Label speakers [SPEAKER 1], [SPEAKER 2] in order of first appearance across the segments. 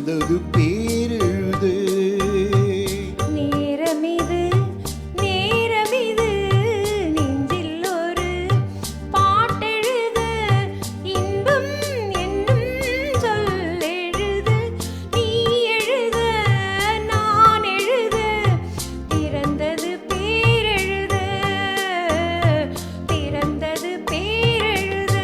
[SPEAKER 1] பிறந்தது பேரெழுது.
[SPEAKER 2] நேரமிது நேரமிது நெஞ்சில் ஒரு பாட்டெழுத இன்பம் என்னும் சொல்லெழுத நீ எழுத நான் எழுத பிறந்தது பேரெழுத பிறந்தது பேரெழுத.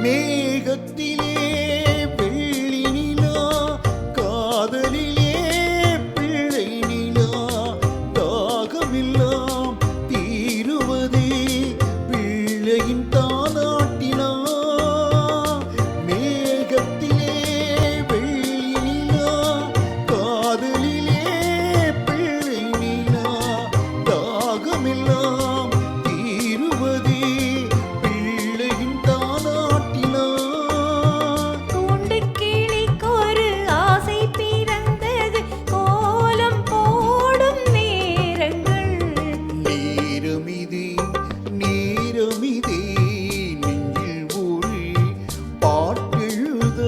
[SPEAKER 1] மேகத்திலே வெள்ளி நிலா, காதலிலே பிள்ளை நிலா, தாகமெல்லாம் தீருவதே பிள்ளையின் தாலாட்டிலா. மேகத்திலே வெள்ளி நிலா, காதலிலே பிள்ளை நிலா, தாகமெல்லாம் தீருவதே பிள்ளையின் தாலாட்டிலா.
[SPEAKER 2] கூண்டுக்கிளிக்கொரு ஆசை பிறந்தது கோலம் போடும் நேரங்கள்.
[SPEAKER 1] நேரமிதே நேரமிதே நெஞ்சில் ஒரு பாட்டெழுத.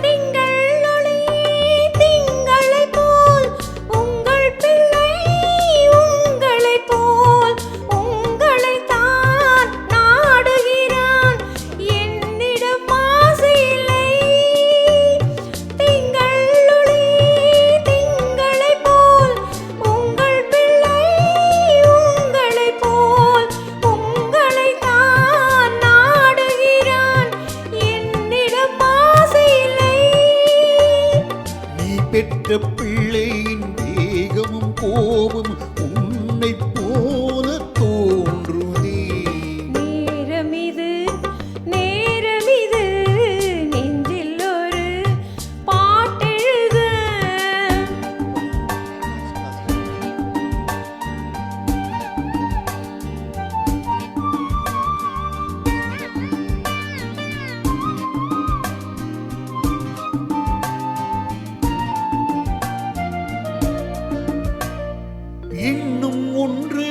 [SPEAKER 2] திங்கள் ஒளி திங்களைப் போல் உங்கள் பிள்ளை உங்களைப் போல் உங்களைத்தான் நாடுகிறான் என்னிடம் ஆசை இல்லை. திங்கள் ஒளி திங்களைப் போல் உங்கள் பிள்ளை உங்களைப் போல் உங்களைத்தான் நாடுகிறான் என்னிடம் ஆசை இல்லை.
[SPEAKER 1] நீ பெற்ற பிள்ளையின் வேகமும் கோபம் உன்னைப் போல தோன்றுதே.
[SPEAKER 2] நேரமிது நேரமிது நெஞ்சில் ஒரு பாட்டெழுத.
[SPEAKER 1] இன்னும் ஒன்று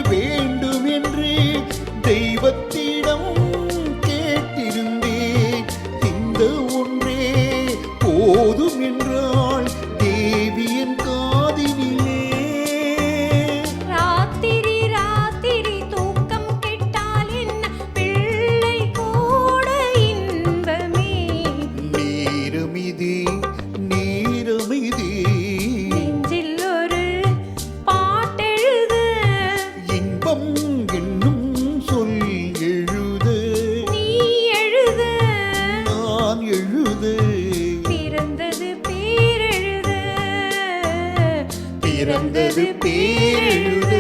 [SPEAKER 1] வேண்டும் என்று தெய்வத்திடம் கேட்டிருந்தேன். இந்த ஒன்றே போதும் என்றாள் தேவியின் காதினிலே.
[SPEAKER 2] ராத்திரி ராத்திரி தூக்கம் கெட்டால் என்ன பிள்ளை கூட இன்பமே.
[SPEAKER 1] நேரமிதே நேரமிதே
[SPEAKER 2] நெஞ்சில் ஒரு பாட்டெழுத
[SPEAKER 1] இன்பம் என்னும் சொல் எழுத
[SPEAKER 2] நீ எழுத
[SPEAKER 1] நான் எழுத
[SPEAKER 2] பிறந்தது பேரெழுத
[SPEAKER 1] பிறந்தது பேரெழுத.